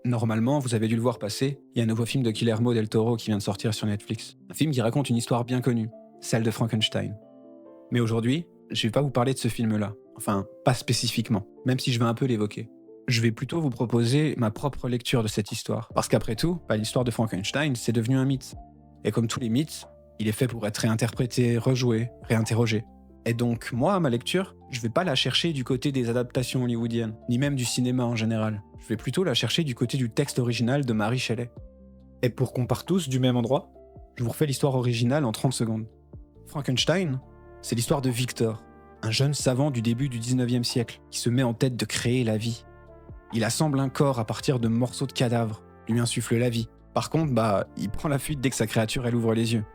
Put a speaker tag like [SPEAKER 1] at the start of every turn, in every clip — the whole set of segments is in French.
[SPEAKER 1] Normalement, vous avez dû le voir passer, il y a un nouveau film de Guillermo del Toro qui vient de sortir sur Netflix. Un film qui raconte une histoire bien connue, celle de Frankenstein. Mais aujourd'hui, je vais pas vous parler de ce film-là. Enfin, pas spécifiquement, même si je vais un peu l'évoquer. Je vais plutôt vous proposer ma propre lecture de cette histoire. Parce qu'après tout, l'histoire de Frankenstein, c'est devenu un mythe. Et comme tous les mythes, il est fait pour être réinterprété, rejoué, réinterrogé. Et donc, moi, à ma lecture, je vais pas la chercher du côté des adaptations hollywoodiennes, ni même du cinéma en général. Je vais plutôt la chercher du côté du texte original de Mary Shelley. Et pour qu'on parte tous du même endroit, je vous refais l'histoire originale en 30 secondes. Frankenstein, c'est l'histoire de Victor, un jeune savant du début du 19e siècle, qui se met en tête de créer la vie. Il assemble un corps à partir de morceaux de cadavres, lui insuffle la vie. Par contre, il prend la fuite dès que sa créature, elle ouvre les yeux.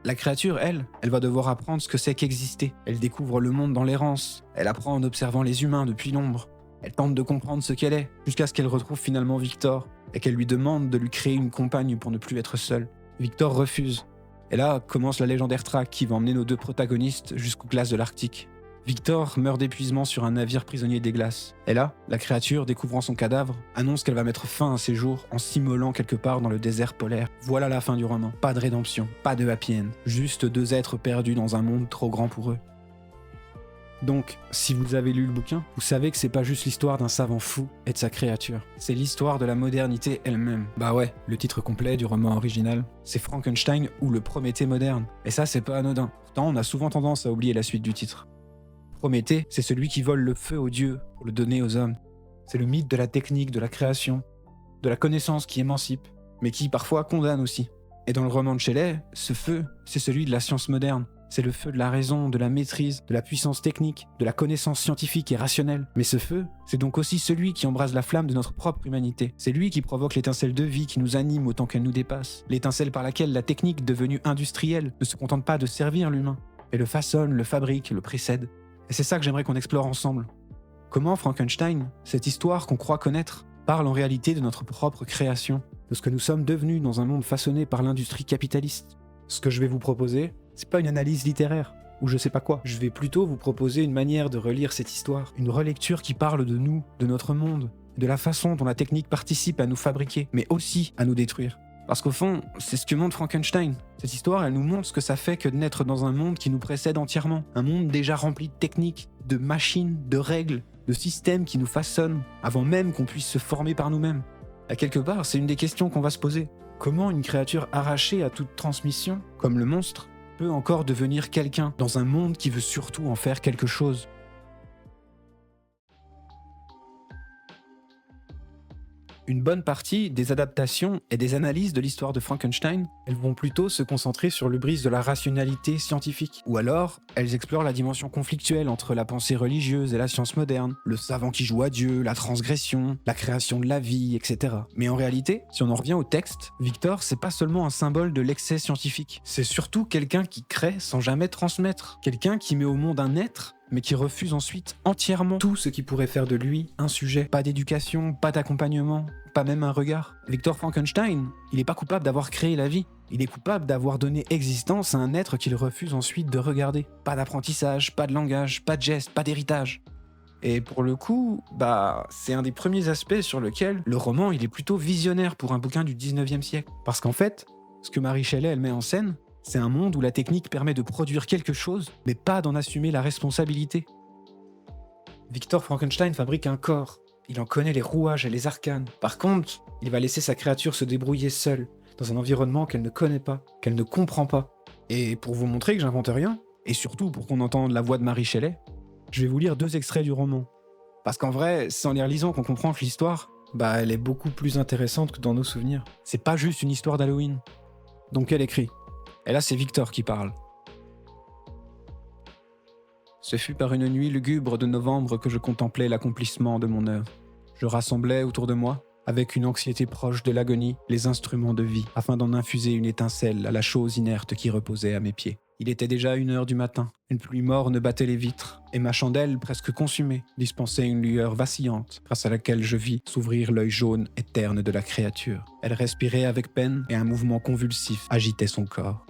[SPEAKER 1] La créature, elle va devoir apprendre ce que c'est qu'exister. Elle découvre le monde dans l'errance. Elle apprend en observant les humains depuis l'ombre. Elle tente de comprendre ce qu'elle est, jusqu'à ce qu'elle retrouve finalement Victor, et qu'elle lui demande de lui créer une compagne pour ne plus être seule. Victor refuse. Et là commence la légendaire traque qui va emmener nos deux protagonistes jusqu'aux glaces de l'Arctique. Victor meurt d'épuisement sur un navire prisonnier des glaces. Et là, la créature, découvrant son cadavre, annonce qu'elle va mettre fin à ses jours en s'immolant quelque part dans le désert polaire. Voilà la fin du roman. Pas de rédemption, pas de happy end. Juste deux êtres perdus dans un monde trop grand pour eux. Donc, si vous avez lu le bouquin, vous savez que c'est pas juste l'histoire d'un savant fou et de sa créature. C'est l'histoire de la modernité elle-même. Bah ouais, le titre complet du roman original, c'est Frankenstein ou le Prométhée moderne. Et ça, c'est pas anodin. Pourtant, on a souvent tendance à oublier la suite du titre. Prométhée, c'est celui qui vole le feu aux dieux pour le donner aux hommes. C'est le mythe de la technique, de la création, de la connaissance qui émancipe, mais qui parfois condamne aussi. Et dans le roman de Shelley, ce feu, c'est celui de la science moderne. C'est le feu de la raison, de la maîtrise, de la puissance technique, de la connaissance scientifique et rationnelle. Mais ce feu, c'est donc aussi celui qui embrase la flamme de notre propre humanité. C'est lui qui provoque l'étincelle de vie qui nous anime autant qu'elle nous dépasse. L'étincelle par laquelle la technique devenue industrielle ne se contente pas de servir l'humain, mais le façonne, le fabrique, le précède. Et c'est ça que j'aimerais qu'on explore ensemble. Comment Frankenstein, cette histoire qu'on croit connaître, parle en réalité de notre propre création, de ce que nous sommes devenus dans un monde façonné par l'industrie capitaliste. Ce que je vais vous proposer, c'est pas une analyse littéraire, ou je sais pas quoi. Je vais plutôt vous proposer une manière de relire cette histoire, une relecture qui parle de nous, de notre monde, de la façon dont la technique participe à nous fabriquer, mais aussi à nous détruire. Parce qu'au fond, c'est ce que montre Frankenstein. Cette histoire, elle nous montre ce que ça fait que de naître dans un monde qui nous précède entièrement. Un monde déjà rempli de techniques, de machines, de règles, de systèmes qui nous façonnent, avant même qu'on puisse se former par nous-mêmes. À quelque part, c'est une des questions qu'on va se poser. Comment une créature arrachée à toute transmission, comme le monstre, peut encore devenir quelqu'un dans un monde qui veut surtout en faire quelque chose ? Une bonne partie des adaptations et des analyses de l'histoire de Frankenstein, elles vont plutôt se concentrer sur le brise de la rationalité scientifique. Ou alors, elles explorent la dimension conflictuelle entre la pensée religieuse et la science moderne, le savant qui joue à Dieu, la transgression, la création de la vie, etc. Mais en réalité, si on en revient au texte, Victor, c'est pas seulement un symbole de l'excès scientifique, c'est surtout quelqu'un qui crée sans jamais transmettre, quelqu'un qui met au monde un être mais qui refuse ensuite entièrement tout ce qui pourrait faire de lui un sujet. Pas d'éducation, pas d'accompagnement, pas même un regard. Victor Frankenstein, il n'est pas coupable d'avoir créé la vie. Il est coupable d'avoir donné existence à un être qu'il refuse ensuite de regarder. Pas d'apprentissage, pas de langage, pas de geste, pas d'héritage. Et pour le coup, c'est un des premiers aspects sur lequel le roman il est plutôt visionnaire pour un bouquin du 19e siècle. Parce qu'en fait, ce que Mary Shelley elle met en scène, c'est un monde où la technique permet de produire quelque chose, mais pas d'en assumer la responsabilité. Victor Frankenstein fabrique un corps. Il en connaît les rouages et les arcanes. Par contre, il va laisser sa créature se débrouiller seule, dans un environnement qu'elle ne connaît pas, qu'elle ne comprend pas. Et pour vous montrer que j'invente rien, et surtout pour qu'on entende la voix de Mary Shelley, je vais vous lire 2 extraits du roman. Parce qu'en vrai, c'est en les relisant qu'on comprend que l'histoire, elle est beaucoup plus intéressante que dans nos souvenirs. C'est pas juste une histoire d'Halloween. Donc elle écrit. Et là, c'est Victor qui parle. Ce fut par une nuit lugubre de novembre que je contemplais l'accomplissement de mon œuvre. Je rassemblais autour de moi, avec une anxiété proche de l'agonie, les instruments de vie, afin d'en infuser une étincelle à la chose inerte qui reposait à mes pieds. Il était déjà 1h du matin, une pluie morne battait les vitres, et ma chandelle, presque consumée, dispensait une lueur vacillante, grâce à laquelle je vis s'ouvrir l'œil jaune et terne de la créature. Elle respirait avec peine, et un mouvement convulsif agitait son corps.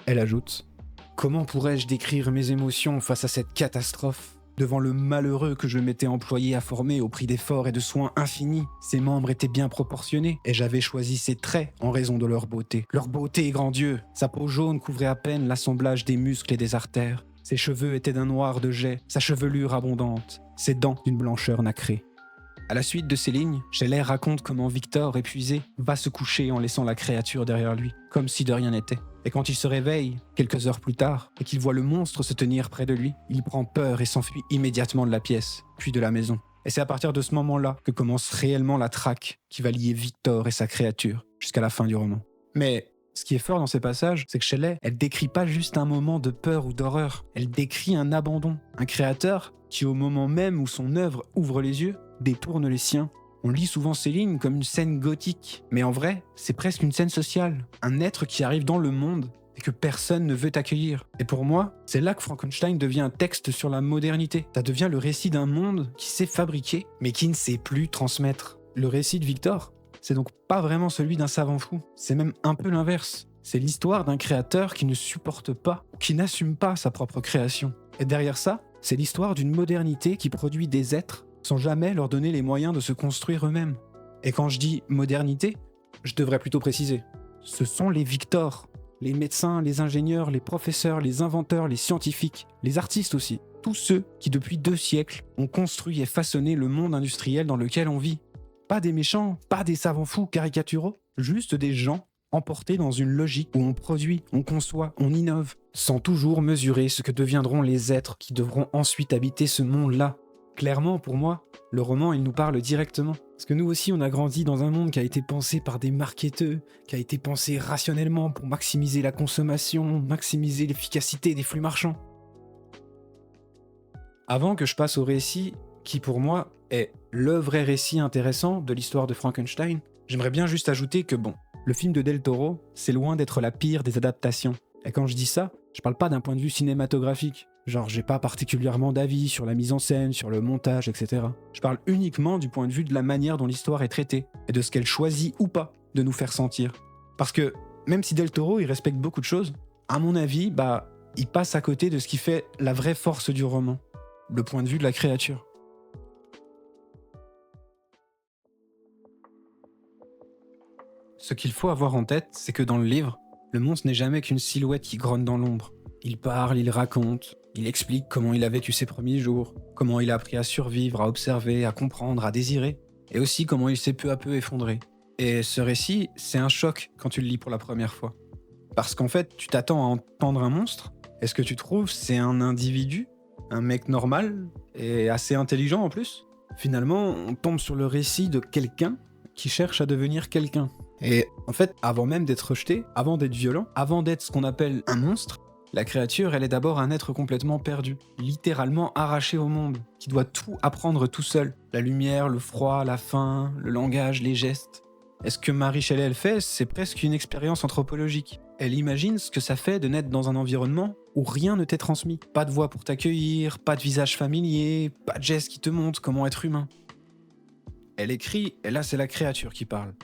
[SPEAKER 1] Elle ajoute « Comment pourrais-je décrire mes émotions face à cette catastrophe ? Devant le malheureux que je m'étais employé à former au prix d'efforts et de soins infinis, ses membres étaient bien proportionnés et j'avais choisi ses traits en raison de leur beauté. Leur beauté, grand Dieu! Sa peau jaune couvrait à peine l'assemblage des muscles et des artères. Ses cheveux étaient d'un noir de jais, sa chevelure abondante, ses dents d'une blancheur nacrée. À la suite de ces lignes, Shelley raconte comment Victor, épuisé, va se coucher en laissant la créature derrière lui, comme si de rien n'était. Et quand il se réveille, quelques heures plus tard, et qu'il voit le monstre se tenir près de lui, il prend peur et s'enfuit immédiatement de la pièce, puis de la maison. Et c'est à partir de ce moment-là que commence réellement la traque qui va lier Victor et sa créature, jusqu'à la fin du roman. Mais ce qui est fort dans ces passages, c'est que Shelley, elle décrit pas juste un moment de peur ou d'horreur, elle décrit un abandon, un créateur qui, au moment même où son œuvre ouvre les yeux, détourne les siens. On lit souvent ces lignes comme une scène gothique, mais en vrai, c'est presque une scène sociale. Un être qui arrive dans le monde et que personne ne veut accueillir. Et pour moi, c'est là que Frankenstein devient un texte sur la modernité. Ça devient le récit d'un monde qui sait fabriquer, mais qui ne sait plus transmettre. Le récit de Victor, c'est donc pas vraiment celui d'un savant fou, c'est même un peu l'inverse. C'est l'histoire d'un créateur qui ne supporte pas, qui n'assume pas sa propre création. Et derrière ça, c'est l'histoire d'une modernité qui produit des êtres sans jamais leur donner les moyens de se construire eux-mêmes. Et quand je dis modernité, je devrais plutôt préciser. Ce sont les Victors, les médecins, les ingénieurs, les professeurs, les inventeurs, les scientifiques, les artistes aussi. Tous ceux qui depuis 2 siècles ont construit et façonné le monde industriel dans lequel on vit. Pas des méchants, pas des savants fous caricaturaux, juste des gens emportés dans une logique où on produit, on conçoit, on innove, sans toujours mesurer ce que deviendront les êtres qui devront ensuite habiter ce monde-là. Clairement, pour moi, le roman, il nous parle directement. Parce que nous aussi, on a grandi dans un monde qui a été pensé par des marketeurs, qui a été pensé rationnellement pour maximiser la consommation, maximiser l'efficacité des flux marchands. Avant que je passe au récit, qui pour moi est le vrai récit intéressant de l'histoire de Frankenstein, j'aimerais bien juste ajouter que bon, le film de Del Toro, c'est loin d'être la pire des adaptations. Et quand je dis ça, je parle pas d'un point de vue cinématographique. Genre, j'ai pas particulièrement d'avis sur la mise en scène, sur le montage, etc. Je parle uniquement du point de vue de la manière dont l'histoire est traitée, et de ce qu'elle choisit ou pas de nous faire sentir. Parce que, même si Del Toro, il respecte beaucoup de choses, à mon avis, il passe à côté de ce qui fait la vraie force du roman. Le point de vue de la créature. Ce qu'il faut avoir en tête, c'est que dans le livre, le monstre n'est jamais qu'une silhouette qui grogne dans l'ombre. Il parle, il raconte, il explique comment il a vécu ses premiers jours, comment il a appris à survivre, à observer, à comprendre, à désirer, et aussi comment il s'est peu à peu effondré. Et ce récit, c'est un choc quand tu le lis pour la première fois. Parce qu'en fait, tu t'attends à entendre un monstre, et ce que tu trouves, c'est un individu, un mec normal, et assez intelligent en plus. Finalement, on tombe sur le récit de quelqu'un qui cherche à devenir quelqu'un. Et en fait, avant même d'être rejeté, avant d'être violent, avant d'être ce qu'on appelle un monstre, la créature, elle est d'abord un être complètement perdu, littéralement arraché au monde, qui doit tout apprendre tout seul. La lumière, le froid, la faim, le langage, les gestes. Et ce que Mary Shelley, elle fait, c'est presque une expérience anthropologique. Elle imagine ce que ça fait de naître dans un environnement où rien ne t'est transmis. Pas de voix pour t'accueillir, pas de visage familier, pas de gestes qui te montrent comment être humain. Elle écrit, et là c'est la créature qui parle.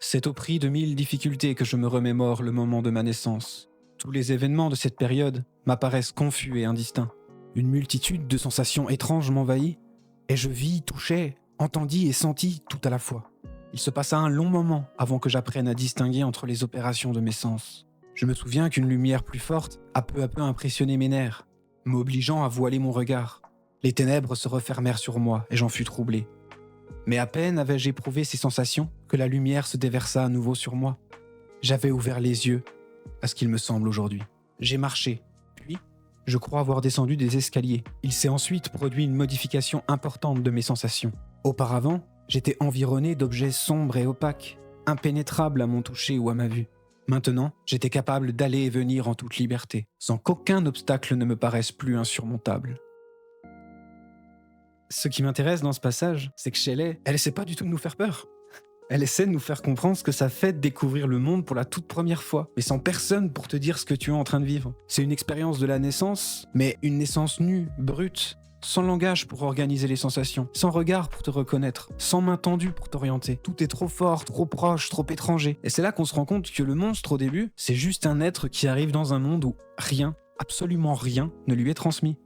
[SPEAKER 1] C'est au prix de 1000 difficultés que je me remémore le moment de ma naissance. Tous les événements de cette période m'apparaissent confus et indistincts. Une multitude de sensations étranges m'envahit, et je vis, touchais, entendis et sentis tout à la fois. Il se passa un long moment avant que j'apprenne à distinguer entre les opérations de mes sens. Je me souviens qu'une lumière plus forte a peu à peu impressionné mes nerfs, m'obligeant à voiler mon regard. Les ténèbres se refermèrent sur moi et j'en fus troublé. Mais à peine avais-je éprouvé ces sensations que la lumière se déversa à nouveau sur moi. J'avais ouvert les yeux à ce qu'il me semble aujourd'hui. J'ai marché, puis je crois avoir descendu des escaliers. Il s'est ensuite produit une modification importante de mes sensations. Auparavant, j'étais environné d'objets sombres et opaques, impénétrables à mon toucher ou à ma vue. Maintenant, j'étais capable d'aller et venir en toute liberté, sans qu'aucun obstacle ne me paraisse plus insurmontable. Ce qui m'intéresse dans ce passage, c'est que Shelley, elle essaie pas du tout de nous faire peur. Elle essaie de nous faire comprendre ce que ça fait de découvrir le monde pour la toute première fois, mais sans personne pour te dire ce que tu es en train de vivre. C'est une expérience de la naissance, mais une naissance nue, brute, sans langage pour organiser les sensations, sans regard pour te reconnaître, sans main tendue pour t'orienter. Tout est trop fort, trop proche, trop étranger. Et c'est là qu'on se rend compte que le monstre au début, c'est juste un être qui arrive dans un monde où rien absolument rien ne lui est transmis.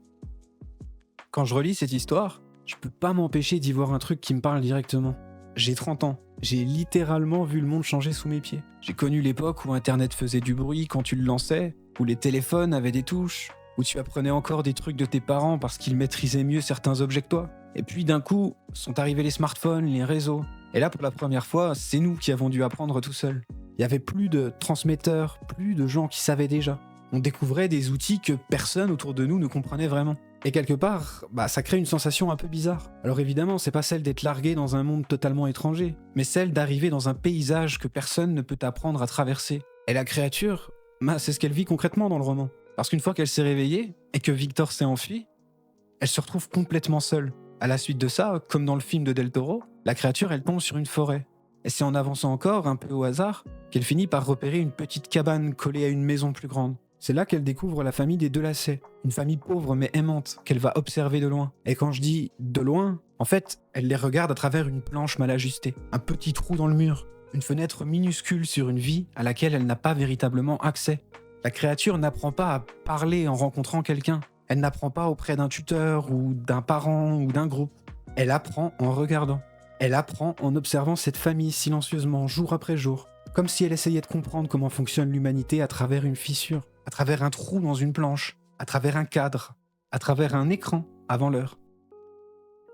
[SPEAKER 1] Quand je relis cette histoire, je peux pas m'empêcher d'y voir un truc qui me parle directement. J'ai 30 ans, j'ai littéralement vu le monde changer sous mes pieds. J'ai connu l'époque où Internet faisait du bruit quand tu le lançais, où les téléphones avaient des touches, où tu apprenais encore des trucs de tes parents parce qu'ils maîtrisaient mieux certains objets que toi. Et puis d'un coup, sont arrivés les smartphones, les réseaux. Et là, pour la première fois, c'est nous qui avons dû apprendre tout seuls. Il y avait plus de transmetteurs, plus de gens qui savaient déjà. On découvrait des outils que personne autour de nous ne comprenait vraiment. Et quelque part, ça crée une sensation un peu bizarre. Alors évidemment, c'est pas celle d'être largué dans un monde totalement étranger, mais celle d'arriver dans un paysage que personne ne peut t'apprendre à traverser. Et la créature, c'est ce qu'elle vit concrètement dans le roman. Parce qu'une fois qu'elle s'est réveillée, et que Victor s'est enfui, elle se retrouve complètement seule. À la suite de ça, comme dans le film de Del Toro, la créature, elle tombe sur une forêt. Et c'est en avançant encore, un peu au hasard, qu'elle finit par repérer une petite cabane collée à une maison plus grande. C'est là qu'elle découvre la famille des Delacet, une famille pauvre mais aimante, qu'elle va observer de loin. Et quand je dis de loin, en fait, elle les regarde à travers une planche mal ajustée, un petit trou dans le mur, une fenêtre minuscule sur une vie à laquelle elle n'a pas véritablement accès. La créature n'apprend pas à parler en rencontrant quelqu'un. Elle n'apprend pas auprès d'un tuteur ou d'un parent ou d'un groupe. Elle apprend en regardant. Elle apprend en observant cette famille silencieusement, jour après jour, comme si elle essayait de comprendre comment fonctionne l'humanité à travers une fissure, à travers un trou dans une planche, à travers un cadre, à travers un écran, avant l'heure.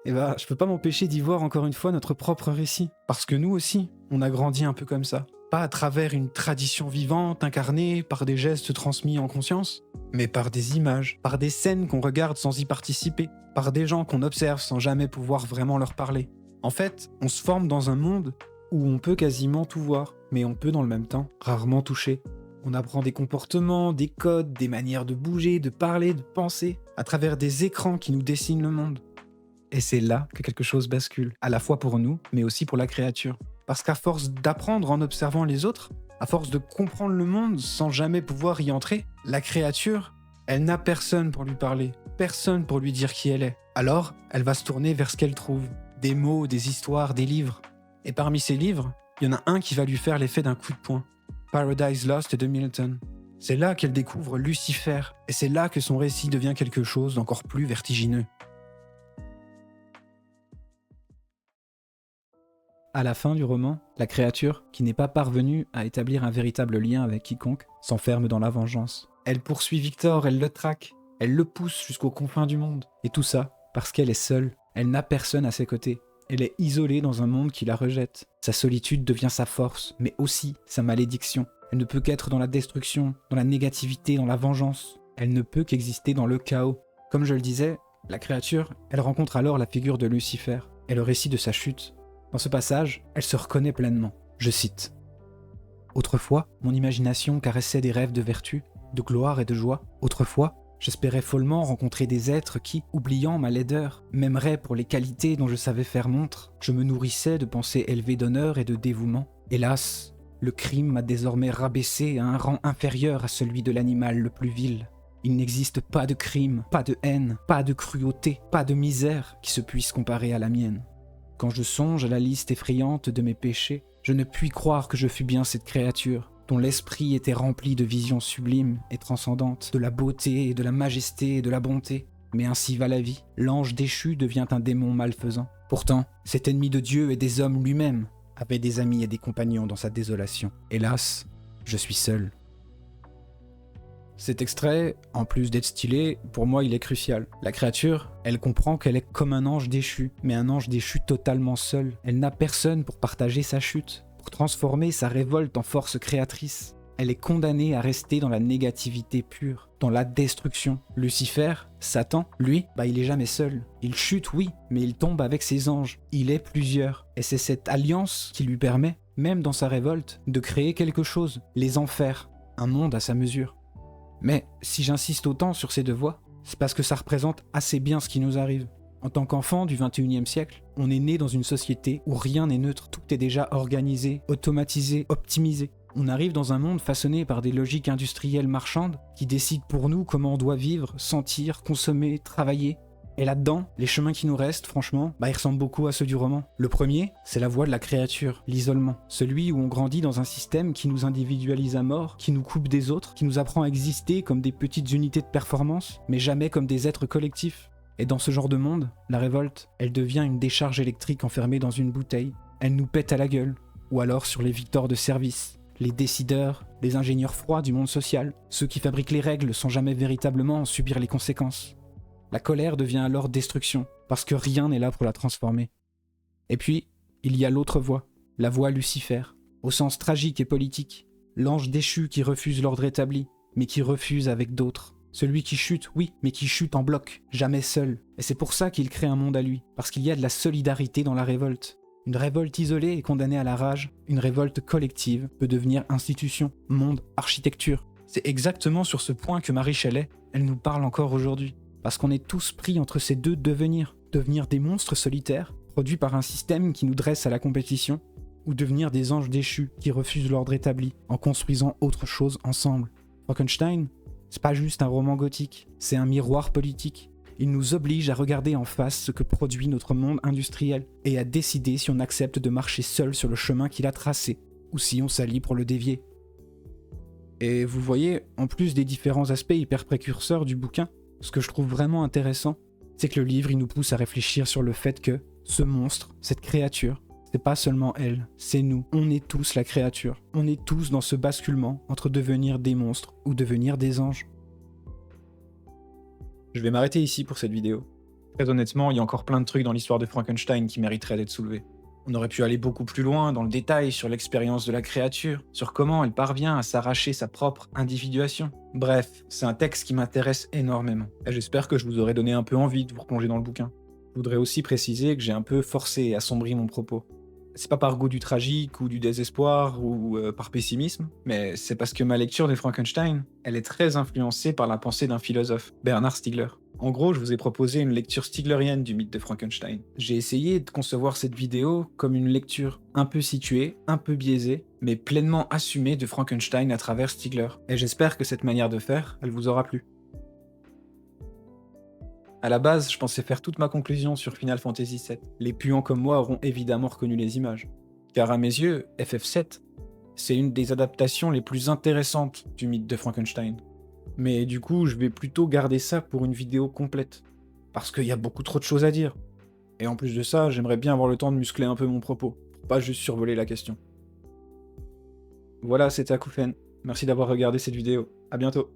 [SPEAKER 1] Et je peux pas m'empêcher d'y voir encore une fois notre propre récit, parce que nous aussi, on a grandi un peu comme ça. Pas à travers une tradition vivante, incarnée par des gestes transmis en conscience, mais par des images, par des scènes qu'on regarde sans y participer, par des gens qu'on observe sans jamais pouvoir vraiment leur parler. En fait, on se forme dans un monde où on peut quasiment tout voir, mais on peut dans le même temps rarement toucher. On apprend des comportements, des codes, des manières de bouger, de parler, de penser, à travers des écrans qui nous dessinent le monde. Et c'est là que quelque chose bascule, à la fois pour nous, mais aussi pour la créature. Parce qu'à force d'apprendre en observant les autres, à force de comprendre le monde sans jamais pouvoir y entrer, la créature, elle n'a personne pour lui parler, personne pour lui dire qui elle est. Alors, elle va se tourner vers ce qu'elle trouve, des mots, des histoires, des livres. Et parmi ces livres, il y en a un qui va lui faire l'effet d'un coup de poing. Paradise Lost de Milton. C'est là qu'elle découvre Lucifer, et c'est là que son récit devient quelque chose d'encore plus vertigineux. À la fin du roman, la créature, qui n'est pas parvenue à établir un véritable lien avec quiconque, s'enferme dans la vengeance. Elle poursuit Victor, elle le traque, elle le pousse jusqu'aux confins du monde. Et tout ça parce qu'elle est seule, elle n'a personne à ses côtés. Elle est isolée dans un monde qui la rejette. Sa solitude devient sa force, mais aussi sa malédiction. Elle ne peut qu'être dans la destruction, dans la négativité, dans la vengeance. Elle ne peut qu'exister dans le chaos. Comme je le disais, la créature, elle rencontre alors la figure de Lucifer et le récit de sa chute. Dans ce passage, elle se reconnaît pleinement. Je cite. « Autrefois, mon imagination caressait des rêves de vertu, de gloire et de joie. Autrefois, j'espérais follement rencontrer des êtres qui, oubliant ma laideur, m'aimeraient pour les qualités dont je savais faire montre. Je me nourrissais de pensées élevées d'honneur et de dévouement. Hélas, le crime m'a désormais rabaissé à un rang inférieur à celui de l'animal le plus vil. Il n'existe pas de crime, pas de haine, pas de cruauté, pas de misère qui se puisse comparer à la mienne. Quand je songe à la liste effrayante de mes péchés, je ne puis croire que je fus bien cette créature, dont l'esprit était rempli de visions sublimes et transcendantes, de la beauté et de la majesté et de la bonté. Mais ainsi va la vie, l'ange déchu devient un démon malfaisant. Pourtant, cet ennemi de Dieu et des hommes lui-même avait des amis et des compagnons dans sa désolation. Hélas, je suis seul. » Cet extrait, en plus d'être stylé, pour moi il est crucial. La créature, elle comprend qu'elle est comme un ange déchu, mais un ange déchu totalement seul. Elle n'a personne pour partager sa chute, pour transformer sa révolte en force créatrice. Elle est condamnée à rester dans la négativité pure, dans la destruction. Lucifer, Satan, lui, il est jamais seul. Il chute, oui, mais il tombe avec ses anges. Il est plusieurs. Et c'est cette alliance qui lui permet, même dans sa révolte, de créer quelque chose, les enfers, un monde à sa mesure. Mais si j'insiste autant sur ces deux voies, c'est parce que ça représente assez bien ce qui nous arrive. En tant qu'enfant du 21e siècle, on est né dans une société où rien n'est neutre, tout est déjà organisé, automatisé, optimisé. On arrive dans un monde façonné par des logiques industrielles marchandes qui décident pour nous comment on doit vivre, sentir, consommer, travailler.
[SPEAKER 2] Et là-dedans, les chemins qui nous restent, franchement, ils ressemblent beaucoup à ceux du roman. Le premier, c'est la voie de la créature, l'isolement. Celui où on grandit dans un système qui nous individualise à mort, qui nous coupe des autres, qui nous apprend à exister comme des petites unités de performance, mais jamais comme des êtres collectifs. Et dans ce genre de monde, la révolte, elle devient une décharge électrique enfermée dans une bouteille. Elle nous pète à la gueule. Ou alors sur les victors de service, les décideurs, les ingénieurs froids du monde social, ceux qui fabriquent les règles sans jamais véritablement en subir les conséquences. La colère devient alors destruction, parce que rien n'est là pour la transformer. Et puis, il y a l'autre voie, la voie Lucifer, au sens tragique et politique, l'ange déchu qui refuse l'ordre établi, mais qui refuse avec d'autres. Celui qui chute, oui, mais qui chute en bloc, jamais seul. Et c'est pour ça qu'il crée un monde à lui, parce qu'il y a de la solidarité dans la révolte. Une révolte isolée est condamnée à la rage, une révolte collective peut devenir institution, monde, architecture. C'est exactement sur ce point que Marie Shelley, elle nous parle encore aujourd'hui. Parce qu'on est tous pris entre ces deux devenirs. Devenir des monstres solitaires, produits par un système qui nous dresse à la compétition, ou devenir des anges déchus qui refusent l'ordre établi en construisant autre chose ensemble. Frankenstein, c'est pas juste un roman gothique, c'est un miroir politique. Il nous oblige à regarder en face ce que produit notre monde industriel et à décider si on accepte de marcher seul sur le chemin qu'il a tracé, ou si on s'allie pour le dévier. Et vous voyez, en plus des différents aspects hyper précurseurs du bouquin, ce que je trouve vraiment intéressant, c'est que le livre il nous pousse à réfléchir sur le fait que ce monstre, cette créature, c'est pas seulement elle, c'est nous. On est tous la créature. On est tous dans ce basculement entre devenir des monstres ou devenir des anges.
[SPEAKER 1] Je vais m'arrêter ici pour cette vidéo. Très honnêtement, il y a encore plein de trucs dans l'histoire de Frankenstein qui mériteraient d'être soulevés. On aurait pu aller beaucoup plus loin dans le détail sur l'expérience de la créature, sur comment elle parvient à s'arracher sa propre individuation. Bref, c'est un texte qui m'intéresse énormément. Et j'espère que je vous aurai donné un peu envie de vous replonger dans le bouquin. Je voudrais aussi préciser que j'ai un peu forcé et assombri mon propos. C'est pas par goût du tragique ou du désespoir ou par pessimisme, mais c'est parce que ma lecture de Frankenstein, elle est très influencée par la pensée d'un philosophe, Bernard Stiegler. En gros, je vous ai proposé une lecture stiglerienne du mythe de Frankenstein. J'ai essayé de concevoir cette vidéo comme une lecture un peu située, un peu biaisée, mais pleinement assumée de Frankenstein à travers Stiegler. Et j'espère que cette manière de faire, elle vous aura plu. À la base, je pensais faire toute ma conclusion sur Final Fantasy VII. Les puants comme moi auront évidemment reconnu les images. Car à mes yeux, FF7, c'est une des adaptations les plus intéressantes du mythe de Frankenstein. Mais du coup, je vais plutôt garder ça pour une vidéo complète. Parce qu'il y a beaucoup trop de choses à dire. Et en plus de ça, j'aimerais bien avoir le temps de muscler un peu mon propos, pour pas juste survoler la question. Voilà, c'était Akoufen. Merci d'avoir regardé cette vidéo. À bientôt.